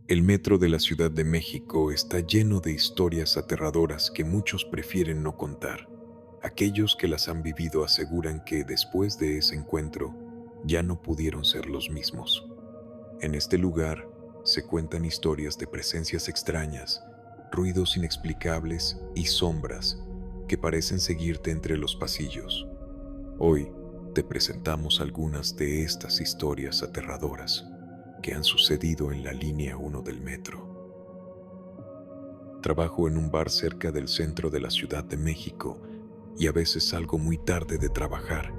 El metro de la Ciudad de México está lleno de historias aterradoras que muchos prefieren no contar. Aquellos que las han vivido aseguran que después de ese encuentro ya no pudieron ser los mismos. En este lugar se cuentan historias de presencias extrañas, ruidos inexplicables y sombras que parecen seguirte entre los pasillos. Hoy te presentamos algunas de estas historias aterradoras que han sucedido en la línea 1 del metro. Trabajo en un bar cerca del centro de la Ciudad de México y a veces salgo muy tarde de trabajar,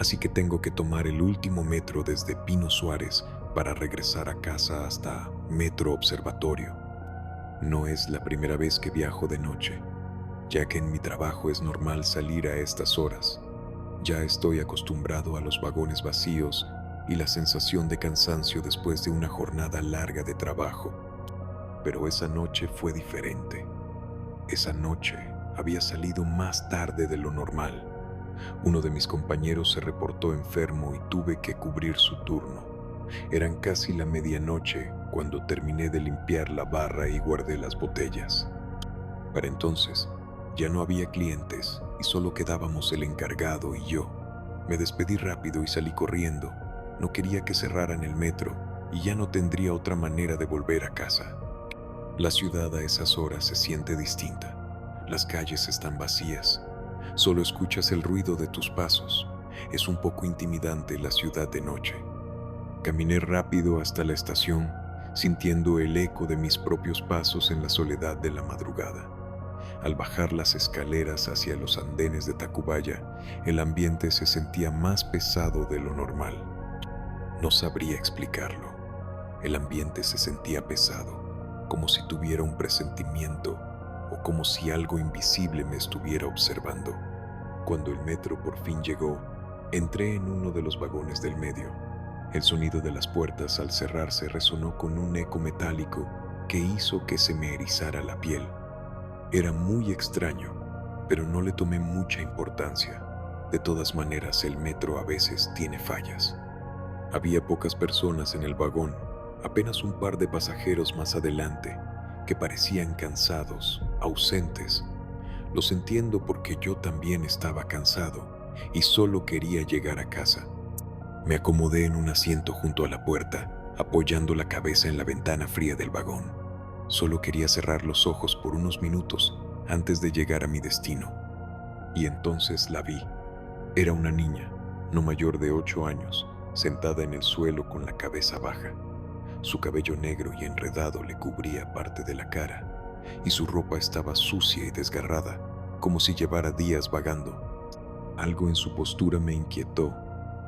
así que tengo que tomar el último metro desde Pino Suárez para regresar a casa hasta Metro Observatorio. No es la primera vez que viajo de noche, ya que en mi trabajo es normal salir a estas horas. Ya estoy acostumbrado a los vagones vacíos y la sensación de cansancio después de una jornada larga de trabajo. Pero esa noche fue diferente. Esa noche había salido más tarde de lo normal. Uno de mis compañeros se reportó enfermo y tuve que cubrir su turno. Eran casi la medianoche cuando terminé de limpiar la barra y guardé las botellas. Para entonces, ya no había clientes y solo quedábamos el encargado y yo. Me despedí rápido y salí corriendo. No quería que cerraran el metro y ya no tendría otra manera de volver a casa. La ciudad a esas horas se siente distinta. Las calles están vacías. Solo escuchas el ruido de tus pasos. Es un poco intimidante la ciudad de noche. Caminé rápido hasta la estación, sintiendo el eco de mis propios pasos en la soledad de la madrugada. Al bajar las escaleras hacia los andenes de Tacubaya, el ambiente se sentía más pesado de lo normal. No sabría explicarlo. El ambiente se sentía pesado, como si tuviera un presentimiento o como si algo invisible me estuviera observando. Cuando el metro por fin llegó, entré en uno de los vagones del medio. El sonido de las puertas al cerrarse resonó con un eco metálico que hizo que se me erizara la piel. Era muy extraño, pero no le tomé mucha importancia. De todas maneras, el metro a veces tiene fallas. Había pocas personas en el vagón, apenas un par de pasajeros más adelante, que parecían cansados, ausentes. Los entiendo porque yo también estaba cansado y solo quería llegar a casa. Me acomodé en un asiento junto a la puerta, apoyando la cabeza en la ventana fría del vagón. Solo quería cerrar los ojos por unos minutos antes de llegar a mi destino. Y entonces la vi. Era una niña, no mayor de 8 años, sentada en el suelo con la cabeza baja. Su cabello negro y enredado le cubría parte de la cara, y su ropa estaba sucia y desgarrada, como si llevara días vagando. Algo en su postura me inquietó.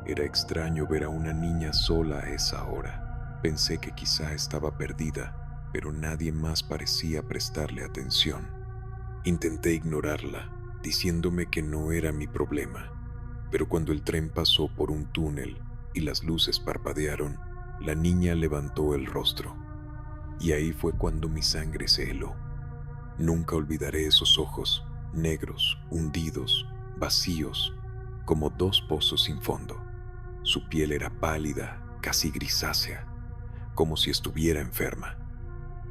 Era extraño ver a una niña sola a esa hora. Pensé que quizá estaba perdida, pero nadie más parecía prestarle atención. Intenté ignorarla, diciéndome que no era mi problema, pero cuando el tren pasó por un túnel y las luces parpadearon, la niña levantó el rostro. Y ahí fue cuando mi sangre se heló. Nunca olvidaré esos ojos, negros, hundidos, vacíos, como dos pozos sin fondo. Su piel era pálida, casi grisácea, como si estuviera enferma.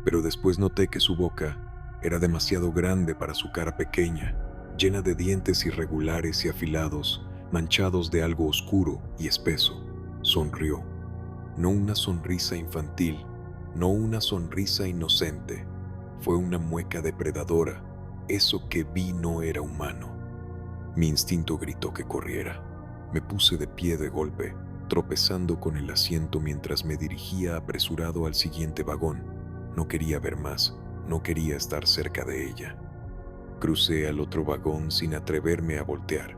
Pero después noté que su boca era demasiado grande para su cara pequeña, llena de dientes irregulares y afilados, manchados de algo oscuro y espeso. Sonrió. No una sonrisa infantil, no una sonrisa inocente. Fue una mueca depredadora. Eso que vi no era humano. Mi instinto gritó que corriera. Me puse de pie de golpe, tropezando con el asiento mientras me dirigía apresurado al siguiente vagón. No quería ver más, no quería estar cerca de ella. Crucé al otro vagón sin atreverme a voltear,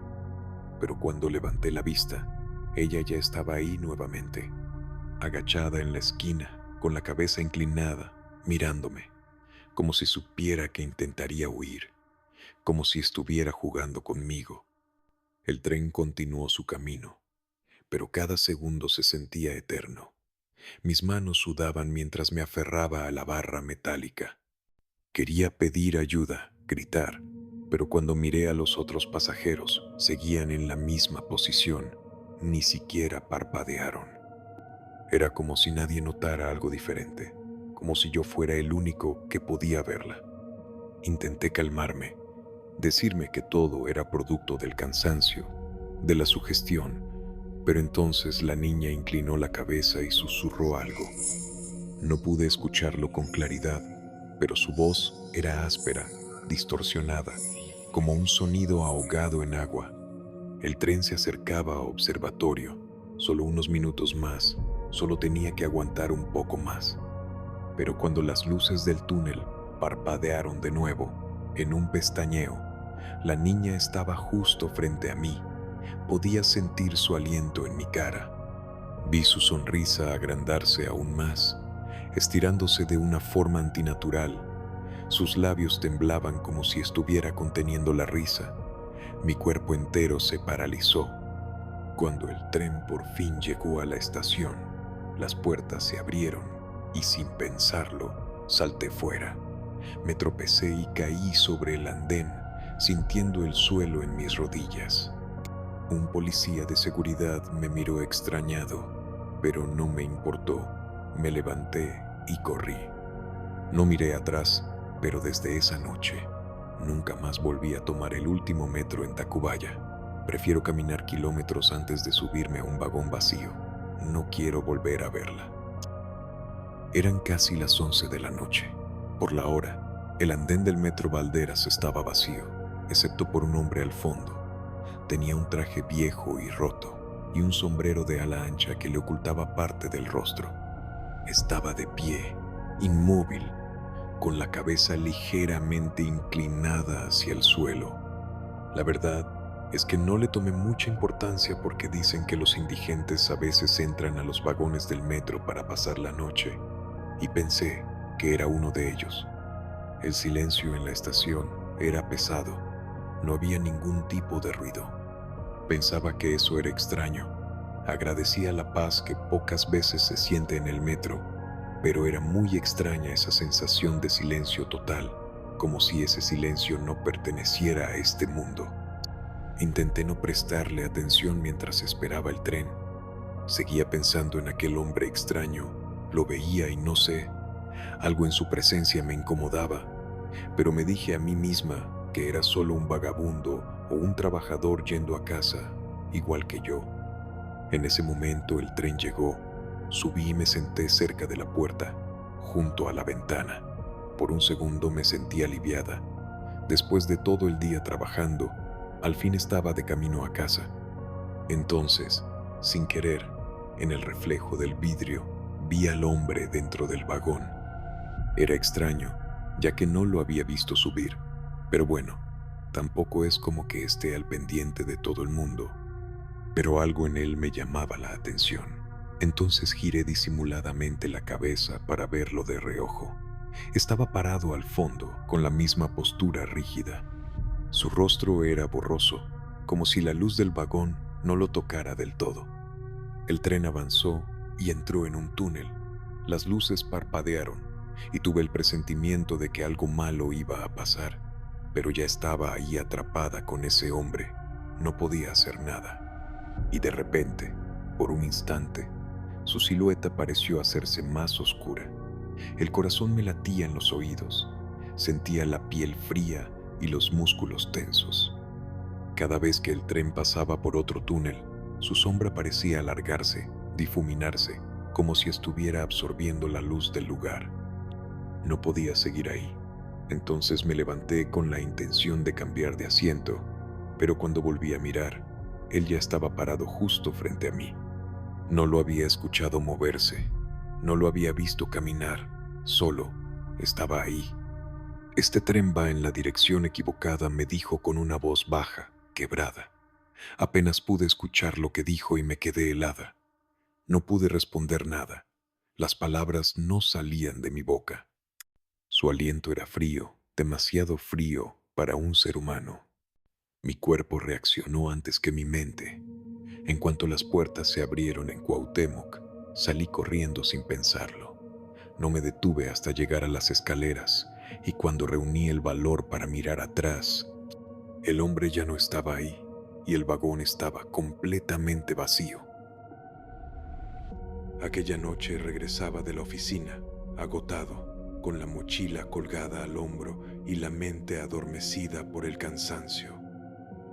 pero cuando levanté la vista, ella ya estaba ahí nuevamente, agachada en la esquina, con la cabeza inclinada, mirándome, como si supiera que intentaría huir, como si estuviera jugando conmigo. El tren continuó su camino, pero cada segundo se sentía eterno. Mis manos sudaban mientras me aferraba a la barra metálica. Quería pedir ayuda, gritar, pero cuando miré a los otros pasajeros, seguían en la misma posición, ni siquiera parpadearon. Era como si nadie notara algo diferente, como si yo fuera el único que podía verla. Intenté calmarme, decirme que todo era producto del cansancio, de la sugestión, pero entonces la niña inclinó la cabeza y susurró algo. No pude escucharlo con claridad, pero su voz era áspera, distorsionada, como un sonido ahogado en agua. El tren se acercaba a observatorio. Solo unos minutos más, solo tenía que aguantar un poco más. Pero cuando las luces del túnel parpadearon de nuevo, en un pestañeo, la niña estaba justo frente a mí. Podía sentir su aliento en mi cara. Vi su sonrisa agrandarse aún más, estirándose de una forma antinatural. Sus labios temblaban como si estuviera conteniendo la risa. Mi cuerpo entero se paralizó. Cuando el tren por fin llegó a la estación, las puertas se abrieron y sin pensarlo, salté fuera. Me tropecé y caí sobre el andén, sintiendo el suelo en mis rodillas. Un policía de seguridad me miró extrañado, pero no me importó. Me levanté y corrí. No miré atrás, pero desde esa noche, nunca más volví a tomar el último metro en Tacubaya. Prefiero caminar kilómetros antes de subirme a un vagón vacío. No quiero volver a verla. Eran casi las 11 de la noche. Por la hora, el andén del metro Valderas estaba vacío, excepto por un hombre al fondo. Tenía un traje viejo y roto, y un sombrero de ala ancha que le ocultaba parte del rostro. Estaba de pie, inmóvil, con la cabeza ligeramente inclinada hacia el suelo. La verdad es que no le tomé mucha importancia porque dicen que los indigentes a veces entran a los vagones del metro para pasar la noche, y pensé que era uno de ellos. El silencio en la estación era pesado, no había ningún tipo de ruido. Pensaba que eso era extraño. Agradecía la paz que pocas veces se siente en el metro, pero era muy extraña esa sensación de silencio total, como si ese silencio no perteneciera a este mundo. Intenté no prestarle atención mientras esperaba el tren. Seguía pensando en aquel hombre extraño. Lo veía y no sé, algo en su presencia me incomodaba, pero me dije a mí misma que era solo un vagabundo o un trabajador yendo a casa, igual que yo. En ese momento el tren llegó. Subí y me senté cerca de la puerta, junto a la ventana. Por un segundo me sentí aliviada. Después de todo el día trabajando, al fin estaba de camino a casa. Entonces, sin querer, en el reflejo del vidrio, vi al hombre dentro del vagón. Era extraño, ya que no lo había visto subir, pero bueno, tampoco es como que esté al pendiente de todo el mundo. Pero algo en él me llamaba la atención. Entonces giré disimuladamente la cabeza para verlo de reojo. Estaba parado al fondo, con la misma postura rígida. Su rostro era borroso, como si la luz del vagón no lo tocara del todo. El tren avanzó y entró en un túnel. Las luces parpadearon y tuve el presentimiento de que algo malo iba a pasar, pero ya estaba ahí atrapada con ese hombre. No podía hacer nada. Y de repente, por un instante, su silueta pareció hacerse más oscura. El corazón me latía en los oídos. Sentía la piel fría y los músculos tensos. Cada vez que el tren pasaba por otro túnel, su sombra parecía alargarse, difuminarse, como si estuviera absorbiendo la luz del lugar. No podía seguir ahí. Entonces me levanté con la intención de cambiar de asiento, pero cuando volví a mirar, él ya estaba parado justo frente a mí. No lo había escuchado moverse, no lo había visto caminar, solo estaba ahí. «Este tren va en la dirección equivocada», me dijo con una voz baja, quebrada. Apenas pude escuchar lo que dijo y me quedé helada. No pude responder nada. Las palabras no salían de mi boca. Su aliento era frío, demasiado frío para un ser humano. Mi cuerpo reaccionó antes que mi mente. En cuanto las puertas se abrieron en Cuauhtémoc, salí corriendo sin pensarlo. No me detuve hasta llegar a las escaleras, y cuando reuní el valor para mirar atrás, el hombre ya no estaba ahí, y el vagón estaba completamente vacío. Aquella noche regresaba de la oficina, agotado, con la mochila colgada al hombro y la mente adormecida por el cansancio.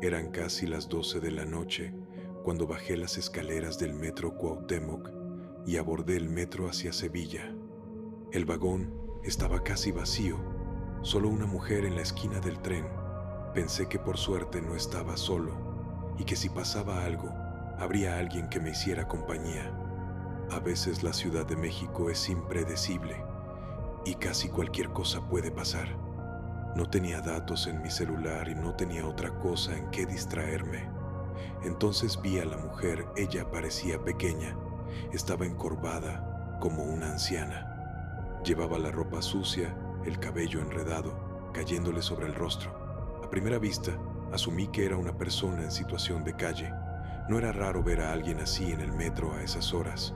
Eran casi las 12 de la noche cuando bajé las escaleras del metro Cuauhtémoc y abordé el metro hacia Sevilla. El vagón estaba casi vacío, solo una mujer en la esquina del tren. Pensé que por suerte no estaba solo y que si pasaba algo, habría alguien que me hiciera compañía. A veces la Ciudad de México es impredecible y casi cualquier cosa puede pasar. No tenía datos en mi celular y no tenía otra cosa en que distraerme. Entonces vi a la mujer. Ella parecía pequeña, estaba encorvada como una anciana. Llevaba la ropa sucia, el cabello enredado, cayéndole sobre el rostro. A primera vista, asumí que era una persona en situación de calle. No era raro ver a alguien así en el metro a esas horas.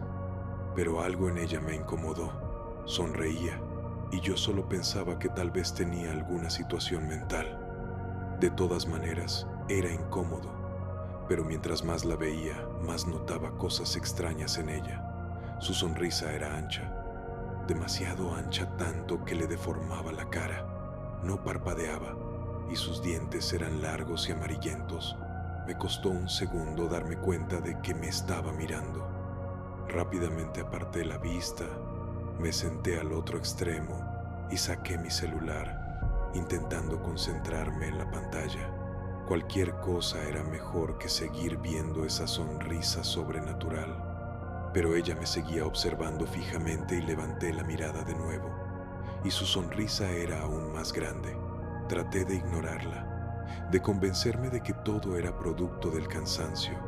Pero algo en ella me incomodó. Sonreía, y yo solo pensaba que tal vez tenía alguna situación mental. De todas maneras, era incómodo. Pero mientras más la veía, más notaba cosas extrañas en ella. Su sonrisa era ancha, demasiado ancha, tanto que le deformaba la cara. No parpadeaba, y sus dientes eran largos y amarillentos. Me costó un segundo darme cuenta de que me estaba mirando. Rápidamente aparté la vista, me senté al otro extremo y saqué mi celular, intentando concentrarme en la pantalla. Cualquier cosa era mejor que seguir viendo esa sonrisa sobrenatural. Pero ella me seguía observando fijamente y levanté la mirada de nuevo, y su sonrisa era aún más grande. Traté de ignorarla, de convencerme de que todo era producto del cansancio,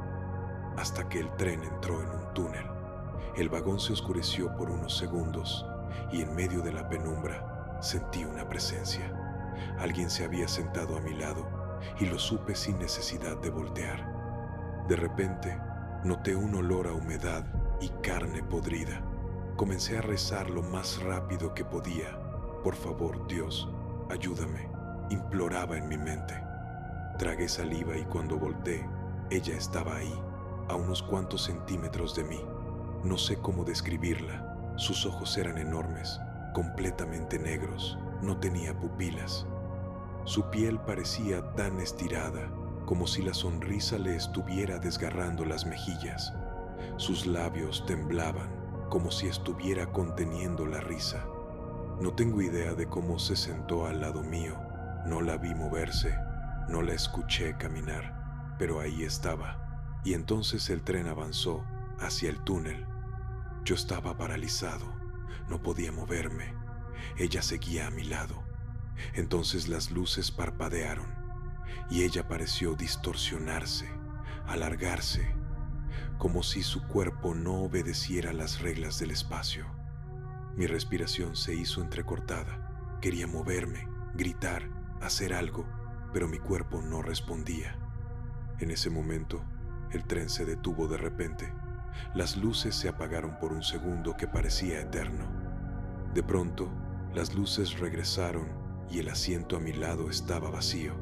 hasta que el tren entró en un túnel. El vagón se oscureció por unos segundos y en medio de la penumbra sentí una presencia. Alguien se había sentado a mi lado y lo supe sin necesidad de voltear. De repente, noté un olor a humedad y carne podrida. Comencé a rezar lo más rápido que podía. Por favor, Dios, ayúdame, imploraba en mi mente. Tragué saliva y cuando volteé, ella estaba ahí, a unos cuantos centímetros de mí. No sé cómo describirla. Sus ojos eran enormes, completamente negros, no tenía pupilas. Su piel parecía tan estirada, como si la sonrisa le estuviera desgarrando las mejillas. Sus labios temblaban, como si estuviera conteniendo la risa. No tengo idea de cómo se sentó al lado mío. No la vi moverse, no la escuché caminar, pero ahí estaba. Y entonces el tren avanzó hacia el túnel. Yo estaba paralizado, no podía moverme. Ella seguía a mi lado. Entonces las luces parpadearon y ella pareció distorsionarse, alargarse, como si su cuerpo no obedeciera las reglas del espacio. Mi respiración se hizo entrecortada. Quería moverme, gritar, hacer algo, pero mi cuerpo no respondía. En ese momento, el tren se detuvo de repente. Las luces se apagaron por un segundo que parecía eterno. De pronto, las luces regresaron y el asiento a mi lado estaba vacío.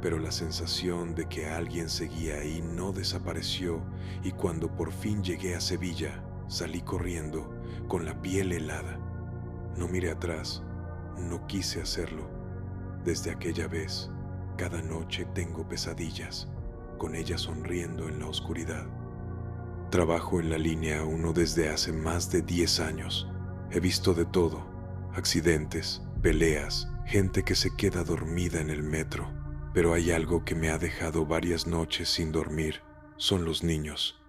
Pero la sensación de que alguien seguía ahí no desapareció y cuando por fin llegué a Sevilla, salí corriendo con la piel helada. No miré atrás, no quise hacerlo. Desde aquella vez, cada noche tengo pesadillas, con ella sonriendo en la oscuridad. Trabajo en la línea 1 desde hace más de 10 años. He visto de todo: accidentes, peleas, gente que se queda dormida en el metro. Pero hay algo que me ha dejado varias noches sin dormir: son los niños.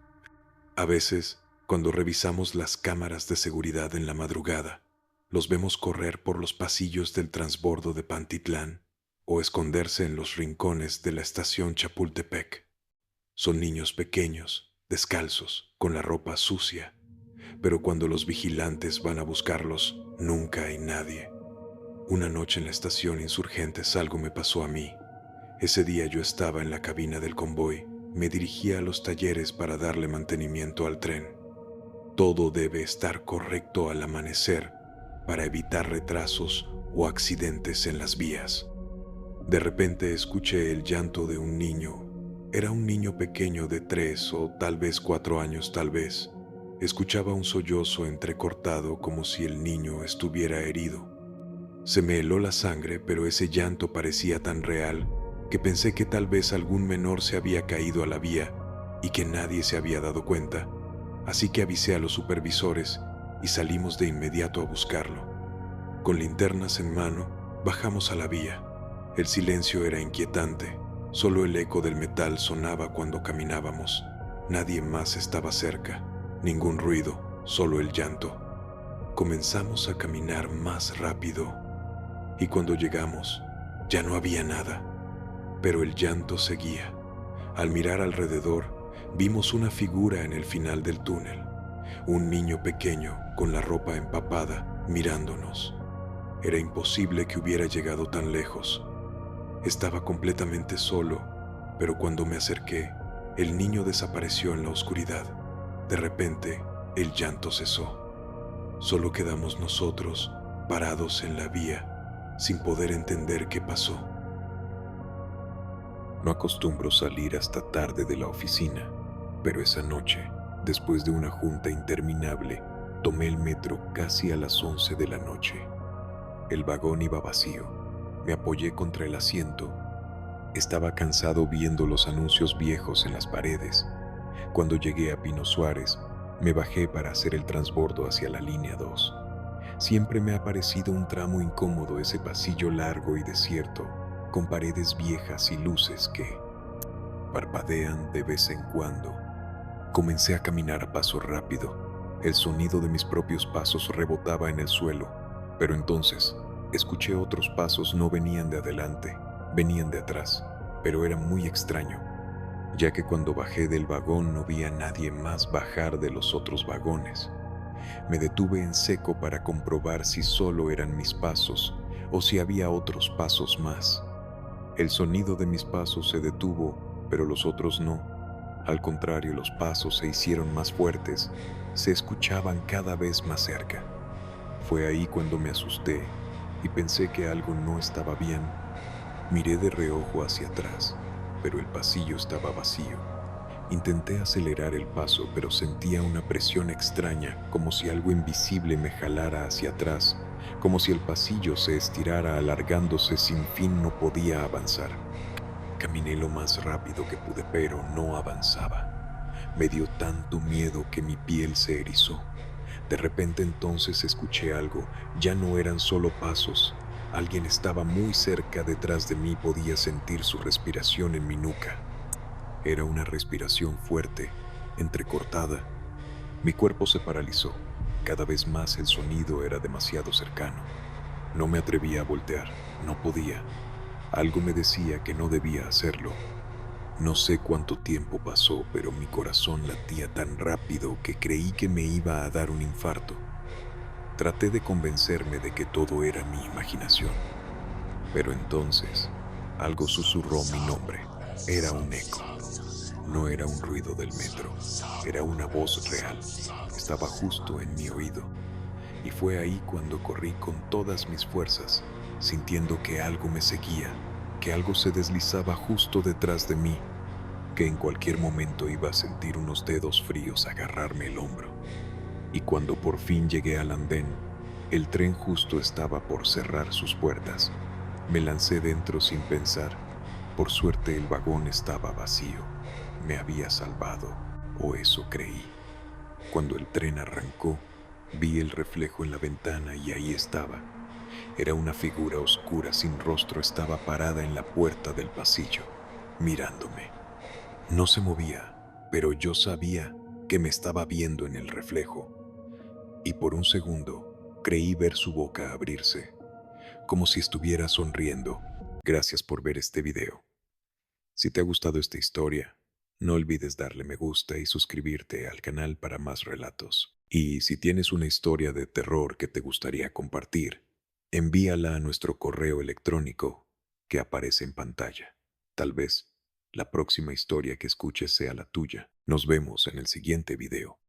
A veces, cuando revisamos las cámaras de seguridad en la madrugada, los vemos correr por los pasillos del transbordo de Pantitlán o esconderse en los rincones de la estación Chapultepec. Son niños pequeños, descalzos, con la ropa sucia, pero cuando los vigilantes van a buscarlos, nunca hay nadie. Una noche en la estación Insurgentes algo me pasó a mí. Ese día yo estaba en la cabina del convoy, me dirigía a los talleres para darle mantenimiento al tren. Todo debe estar correcto al amanecer para evitar retrasos o accidentes en las vías. De repente escuché el llanto de un niño. Era un niño pequeño de 3 o tal vez 4 años tal vez. Escuchaba un sollozo entrecortado como si el niño estuviera herido. Se me heló la sangre, pero ese llanto parecía tan real que pensé que tal vez algún menor se había caído a la vía y que nadie se había dado cuenta, así que avisé a los supervisores y salimos de inmediato a buscarlo. Con linternas en mano, bajamos a la vía. El silencio era inquietante, solo el eco del metal sonaba cuando caminábamos. Nadie más estaba cerca, ningún ruido, solo el llanto. Comenzamos a caminar más rápido y cuando llegamos ya no había nada, pero el llanto seguía. Al mirar alrededor, vimos una figura en el final del túnel, un niño pequeño con la ropa empapada mirándonos. Era imposible que hubiera llegado tan lejos. Estaba completamente solo, pero cuando me acerqué, el niño desapareció en la oscuridad. De repente, el llanto cesó. Solo quedamos nosotros, parados en la vía, sin poder entender qué pasó. No acostumbro salir hasta tarde de la oficina, pero esa noche, después de una junta interminable, tomé el metro casi a las 11 de la noche. El vagón iba vacío. Me apoyé contra el asiento. Estaba cansado viendo los anuncios viejos en las paredes. Cuando llegué a Pino Suárez, me bajé para hacer el transbordo hacia la línea 2. Siempre me ha parecido un tramo incómodo ese pasillo largo y desierto, con paredes viejas y luces que parpadean de vez en cuando. Comencé a caminar a paso rápido. El sonido de mis propios pasos rebotaba en el suelo, pero entonces escuché otros pasos. No venían de adelante, venían de atrás, pero era muy extraño, ya que cuando bajé del vagón no vi a nadie más bajar de los otros vagones. Me detuve en seco para comprobar si solo eran mis pasos o si había otros pasos más. El sonido de mis pasos se detuvo, pero los otros no. Al contrario, los pasos se hicieron más fuertes, se escuchaban cada vez más cerca. Fue ahí cuando me asusté y pensé que algo no estaba bien. Miré de reojo hacia atrás, pero el pasillo estaba vacío. Intenté acelerar el paso, pero sentía una presión extraña, como si algo invisible me jalara hacia atrás, como si el pasillo se estirara alargándose sin fin. No podía avanzar. Caminé lo más rápido que pude, pero no avanzaba. Me dio tanto miedo que mi piel se erizó. De repente entonces escuché algo. Ya no eran solo pasos. Alguien estaba muy cerca detrás de mí. Podía sentir su respiración en mi nuca. Era una respiración fuerte, entrecortada. Mi cuerpo se paralizó. Cada vez más el sonido era demasiado cercano. No me atrevía a voltear. No podía. Algo me decía que no debía hacerlo. No sé cuánto tiempo pasó, pero mi corazón latía tan rápido que creí que me iba a dar un infarto. Traté de convencerme de que todo era mi imaginación. Pero entonces, algo susurró mi nombre. Era un eco. No era un ruido del metro. Era una voz real. Estaba justo en mi oído. Y fue ahí cuando corrí con todas mis fuerzas, sintiendo que algo me seguía, que algo se deslizaba justo detrás de mí, que en cualquier momento iba a sentir unos dedos fríos agarrarme el hombro. Y cuando por fin llegué al andén, el tren justo estaba por cerrar sus puertas. Me lancé dentro sin pensar. Por suerte el vagón estaba vacío. Me había salvado, o eso creí. Cuando el tren arrancó, vi el reflejo en la ventana y ahí estaba. Era una figura oscura sin rostro. Estaba parada en la puerta del pasillo, mirándome. No se movía, pero yo sabía que me estaba viendo en el reflejo. Y por un segundo creí ver su boca abrirse, como si estuviera sonriendo. Gracias por ver este video. Si te ha gustado esta historia, no olvides darle me gusta y suscribirte al canal para más relatos. Y si tienes una historia de terror que te gustaría compartir, envíala a nuestro correo electrónico que aparece en pantalla. Tal vez la próxima historia que escuches sea la tuya. Nos vemos en el siguiente video.